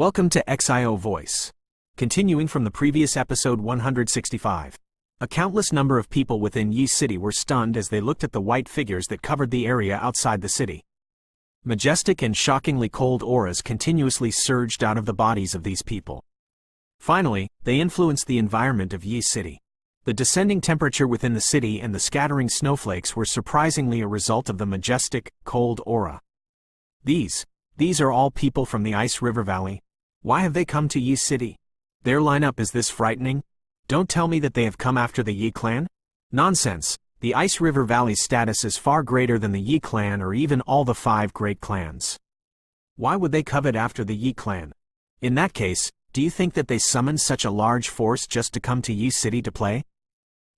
Welcome to XIO Voice. Continuing from the previous episode 165. A countless number of people within Yi City were stunned as they looked at the white figures that covered the area outside the city. Majestic and shockingly cold auras continuously surged out of the bodies of these people. Finally, they influenced the environment of Yi City. The descending temperature within the city and the scattering snowflakes were surprisingly a result of the majestic, cold aura. These are all people from the Ice River Valley. Why have they come to Yi City? Their lineup is this frightening? Don't tell me that they have come after the Yi clan? Nonsense. The Ice River Valley's status is far greater than the Yi clan or even all the 5 great clans. Why would they covet after the Yi clan? In that case, do you think that they summoned such a large force just to come to Yi City to play?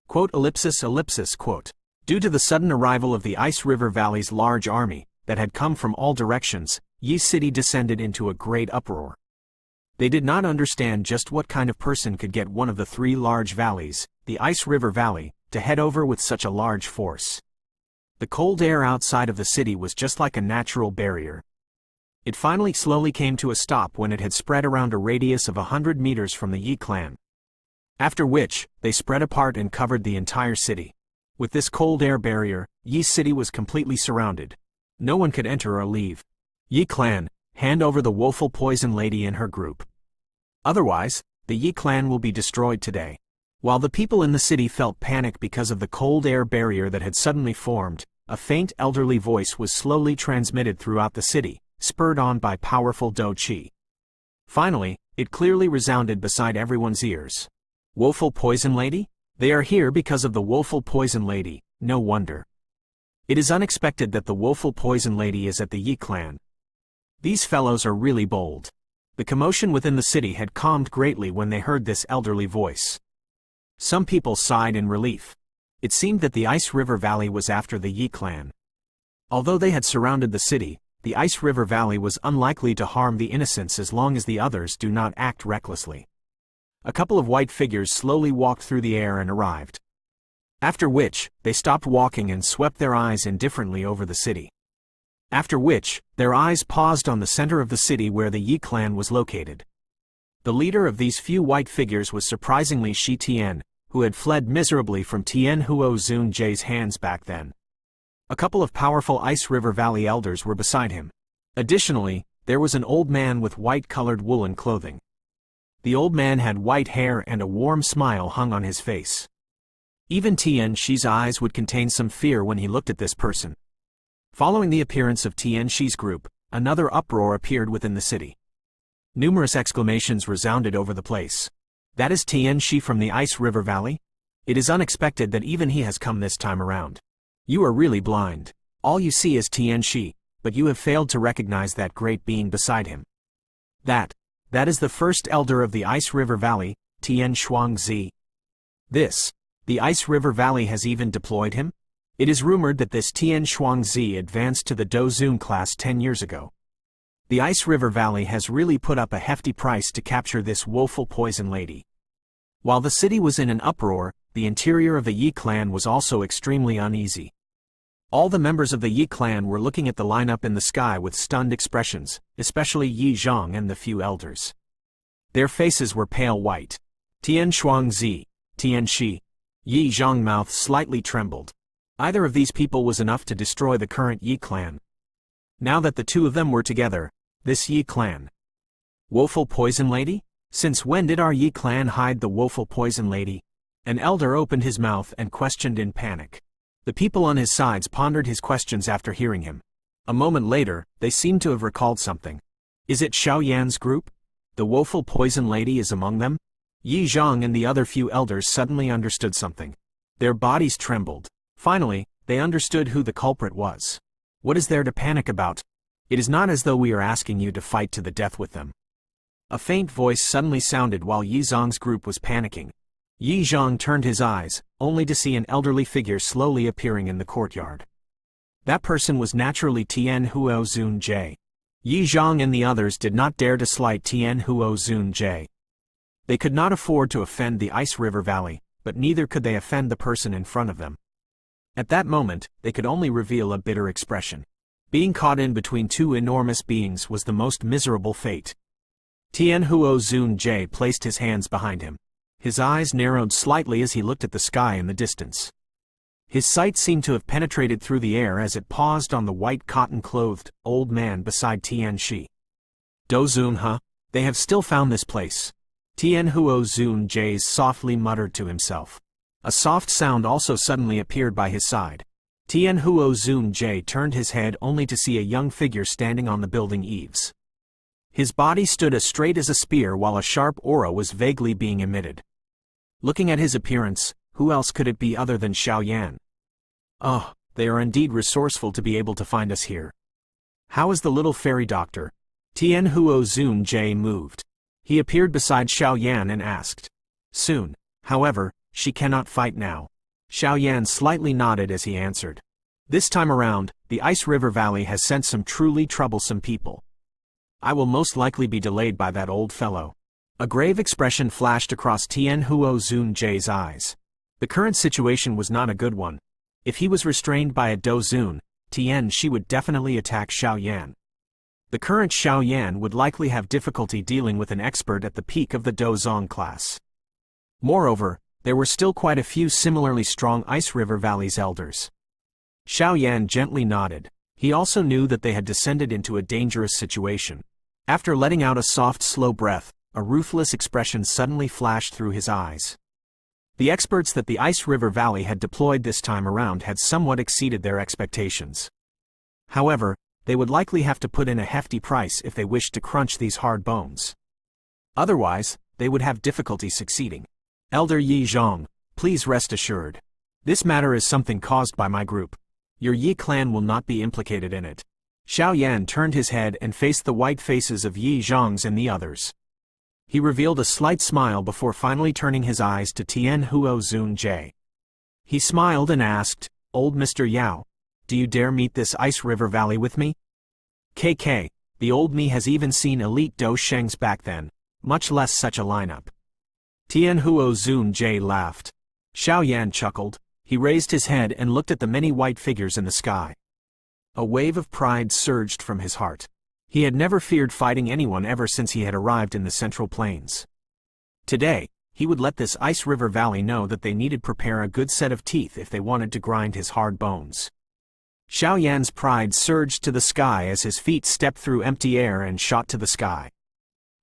Quote, quote. Due to the sudden arrival of the Ice River Valley's large army, that had come from all directions, Yi City descended into a great uproar. They did not understand just what kind of person could get one of the 3 large valleys, the Ice River Valley, to head over with such a large force. The cold air outside of the city was just like a natural barrier. It finally slowly came to a stop when it had spread around a radius of 100 meters from the Yi clan. After which, they spread apart and covered the entire city. With this cold air barrier, Yi City was completely surrounded. No one could enter or leave. Yi clan, hand over the Woeful poison lady and her group. Otherwise, the Yi clan will be destroyed today. While the people in the city felt panic because of the cold air barrier that had suddenly formed, a faint elderly voice was slowly transmitted throughout the city, spurred on by powerful Do Qi. Finally, it clearly resounded beside everyone's ears. Woeful poison lady? They are here because of the Woeful poison lady, no wonder. It is unexpected that the Woeful poison lady is at the Yi clan. These fellows are really bold. The commotion within the city had calmed greatly when they heard this elderly voice. Some people sighed in relief. It seemed that the Ice River Valley was after the Yi clan. Although they had surrounded the city, the Ice River Valley was unlikely to harm the innocents as long as the others do not act recklessly. A couple of white figures slowly walked through the air and arrived. After which, they stopped walking and swept their eyes indifferently over the city. After which, their eyes paused on the center of the city where the Yi clan was located. The leader of these few white figures was surprisingly Shi Tian, who had fled miserably from Tian Huo Zun Jie's hands back then. A couple of powerful Ice River Valley elders were beside him. Additionally, there was an old man with white-colored woolen clothing. The old man had white hair and a warm smile hung on his face. Even Tian Shi's eyes would contain some fear when he looked at this person. Following the appearance of Tian Shi's group, another uproar appeared within the city. Numerous exclamations resounded over the place. That is Tian Shi from the Ice River Valley? It is unexpected that even he has come this time around. You are really blind. All you see is Tian Shi, but you have failed to recognize that great being beside him. That is the first elder of the Ice River Valley, Tian Shuangzi. The Ice River Valley has even deployed him? It is rumored that this Tian Shuangzi advanced to the Dozun class 10 years ago. The Ice River Valley has really put up a hefty price to capture this Woeful poison lady. While the city was in an uproar, the interior of the Yi clan was also extremely uneasy. All the members of the Yi clan were looking at the lineup in the sky with stunned expressions, especially Yi Zhang and the few elders. Their faces were pale white. Tian Shuangzi, Tian Shi, Yi Zhang mouth slightly trembled. Either of these people was enough to destroy the current Yi clan. Now that the two of them were together, this Yi clan. Woeful poison lady? Since when did our Yi clan hide the Woeful poison lady? An elder opened his mouth and questioned in panic. The people on his sides pondered his questions after hearing him. A moment later, they seemed to have recalled something. Is it Xiao Yan's group? The Woeful poison lady is among them? Yi Zhang and the other few elders suddenly understood something. Their bodies trembled. Finally, they understood who the culprit was. What is there to panic about? It is not as though we are asking you to fight to the death with them. A faint voice suddenly sounded while Yi Zhang's group was panicking. Yi Zhang turned his eyes, only to see an elderly figure slowly appearing in the courtyard. That person was naturally Tian Huo Zun Jie. Yi Zhang and the others did not dare to slight Tian Huo Zun Jie. They could not afford to offend the Ice River Valley, but neither could they offend the person in front of them. At that moment, they could only reveal a bitter expression. Being caught in between two enormous beings was the most miserable fate. Tian Huo Zun Jie placed his hands behind him. His eyes narrowed slightly as he looked at the sky in the distance. His sight seemed to have penetrated through the air as it paused on the white cotton-clothed, old man beside Tian Shi. Dozun, huh? They have still found this place. Tian Huo Zun Jie softly muttered to himself. A soft sound also suddenly appeared by his side. Tian Huo Zun Jie turned his head only to see a young figure standing on the building eaves. His body stood as straight as a spear while a sharp aura was vaguely being emitted. Looking at his appearance, who else could it be other than Xiao Yan? Oh, they are indeed resourceful to be able to find us here. How is the little fairy doctor? Tian Huo Zun Jie moved. He appeared beside Xiao Yan and asked. Soon, however, she cannot fight now. Xiao Yan slightly nodded as he answered. This time around, the Ice River Valley has sent some truly troublesome people. I will most likely be delayed by that old fellow. A grave expression flashed across Tian Huo Zun Jie's eyes. The current situation was not a good one. If he was restrained by a Dozun, Tian Shi would definitely attack Xiao Yan. The current Xiao Yan would likely have difficulty dealing with an expert at the peak of the Dozong class. Moreover, there were still quite a few similarly strong Ice River Valley's elders. Xiao Yan gently nodded. He also knew that they had descended into a dangerous situation. After letting out a soft, slow breath, a ruthless expression suddenly flashed through his eyes. The experts that the Ice River Valley had deployed this time around had somewhat exceeded their expectations. However, they would likely have to put in a hefty price if they wished to crunch these hard bones. Otherwise, they would have difficulty succeeding. Elder Yi Zhong, please rest assured. This matter is something caused by my group. Your Yi clan will not be implicated in it. Xiao Yan turned his head and faced the white faces of Yi Zhong's and the others. He revealed a slight smile before finally turning his eyes to Tian Huo Zun Jie. He smiled and asked, Old Mr. Yao, do you dare meet this Ice River Valley with me? KK, the old me has even seen elite Do Shengs back then, much less such a lineup. Tian Huo Zun Jie laughed. Xiao Yan chuckled. He raised his head and looked at the many white figures in the sky. A wave of pride surged from his heart. He had never feared fighting anyone ever since he had arrived in the Central Plains. Today, he would let this Ice River Valley know that they needed prepare a good set of teeth if they wanted to grind his hard bones. Xiao Yan's pride surged to the sky as his feet stepped through empty air and shot to the sky.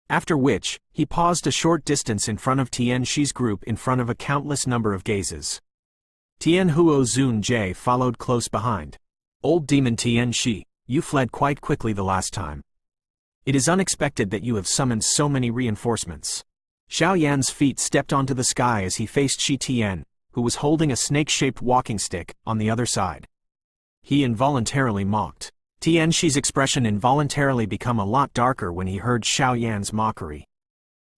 After which, he paused a short distance in front of Tian Shi's group in front of a countless number of gazes. Tian Huo Zun Jie followed close behind. Old demon Tian Shi, you fled quite quickly the last time. It is unexpected that you have summoned so many reinforcements. Xiao Yan's feet stepped onto the sky as he faced Shi Tian, who was holding a snake-shaped walking stick, on the other side. He involuntarily mocked. Tian Shi's expression involuntarily became a lot darker when he heard Xiao Yan's mockery.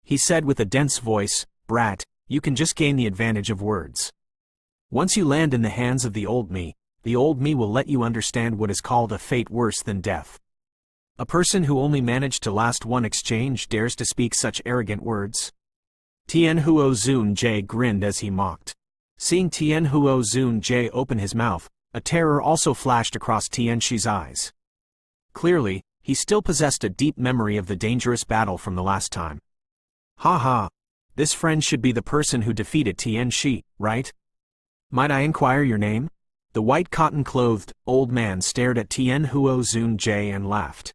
He said with a dense voice, Brat, you can just gain the advantage of words. Once you land in the hands of the old me will let you understand what is called a fate worse than death. A person who only managed to last one exchange dares to speak such arrogant words? Tian Huo Zun Jie grinned as he mocked. Seeing Tian Huo Zun Jie open his mouth, a terror also flashed across Tian Shi's eyes. Clearly, he still possessed a deep memory of the dangerous battle from the last time. Ha ha! This friend should be the person who defeated Tian Shi, right? Might I inquire your name? The white cotton-clothed, old man stared at Tian Huo Zun Jie and laughed.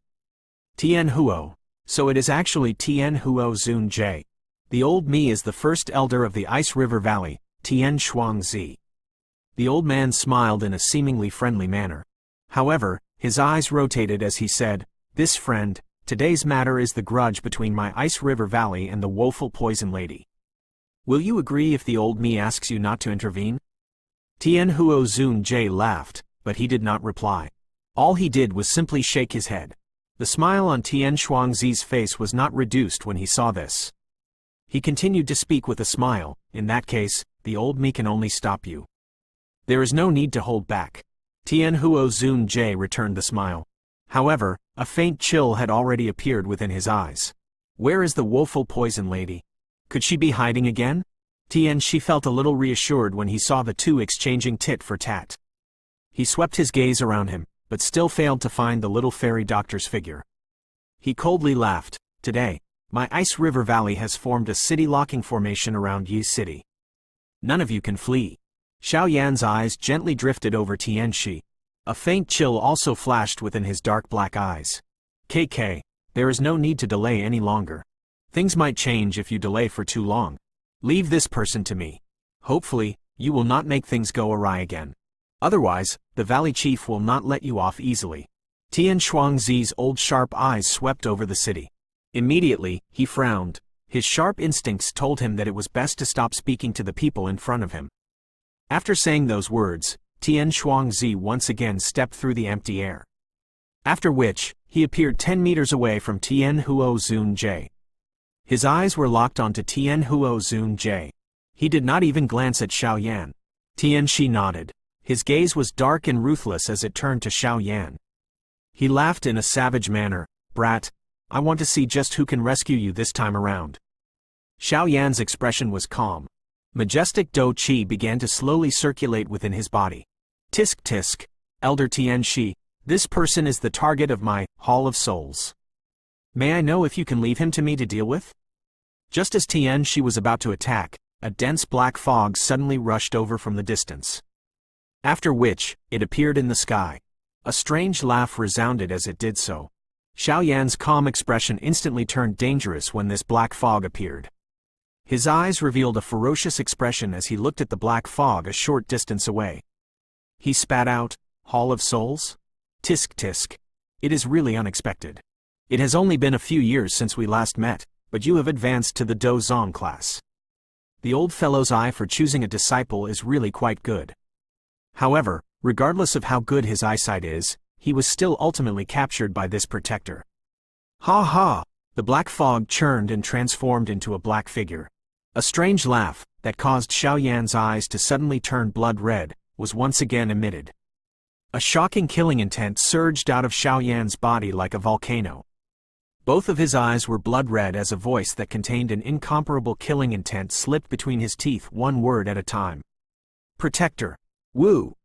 Tian Huo. So it is actually Tian Huo Zun Jie. The old me is the first elder of the Ice River Valley, Tian Shuangzi. The old man smiled in a seemingly friendly manner. However, his eyes rotated as he said, This friend, today's matter is the grudge between my Ice River Valley and the Woeful Poison Lady. Will you agree if the old me asks you not to intervene? Tian Huo Zun Jie laughed, but he did not reply. All he did was simply shake his head. The smile on Tian Shuangzi's face was not reduced when he saw this. He continued to speak with a smile, in that case, the old me can only stop you. There is no need to hold back. Tian Huo Zun Jie returned the smile. However, a faint chill had already appeared within his eyes. Where is the Woeful Poison Lady? Could she be hiding again? Tian Shi felt a little reassured when he saw the two exchanging tit for tat. He swept his gaze around him, but still failed to find the little fairy doctor's figure. He coldly laughed. Today, My ice river valley has formed a city-locking formation around Yi City. None of you can flee. Xiao Yan's eyes gently drifted over Tianxi. A faint chill also flashed within his dark black eyes. KK, there is no need to delay any longer. Things might change if you delay for too long. Leave this person to me. Hopefully, you will not make things go awry again. Otherwise, the valley chief will not let you off easily. Tian Shuangzi's old sharp eyes swept over the city. Immediately, he frowned. His sharp instincts told him that it was best to stop speaking to the people in front of him. After saying those words, Tian Shuangzi once again stepped through the empty air. After which, he appeared 10 meters away from Tian Huo Zunjie. His eyes were locked onto Tian Huo Zunjie. He did not even glance at Xiao Yan. Tianxi nodded. His gaze was dark and ruthless as it turned to Xiao Yan. He laughed in a savage manner. Brat, I want to see just who can rescue you this time around. Xiao Yan's expression was calm. Majestic Do Qi began to slowly circulate within his body. Tisk tisk, Elder Tianxi, this person is the target of my Hall of Souls. May I know if you can leave him to me to deal with? Just as Tianxi was about to attack, a dense black fog suddenly rushed over from the distance. After which, it appeared in the sky. A strange laugh resounded as it did so. Xiao Yan's calm expression instantly turned dangerous when this black fog appeared. His eyes revealed a ferocious expression as he looked at the black fog a short distance away. He spat out, Hall of Souls? Tisk tisk. It is really unexpected. It has only been a few years since we last met, but you have advanced to the Do Zong class. The old fellow's eye for choosing a disciple is really quite good. However, regardless of how good his eyesight is, he was still ultimately captured by this protector. Ha ha! The black fog churned and transformed into a black figure. A strange laugh, that caused Xiao Yan's eyes to suddenly turn blood red, was once again emitted. A shocking killing intent surged out of Xiao Yan's body like a volcano. Both of his eyes were blood red as a voice that contained an incomparable killing intent slipped between his teeth, one word at a time. Protector. Wu.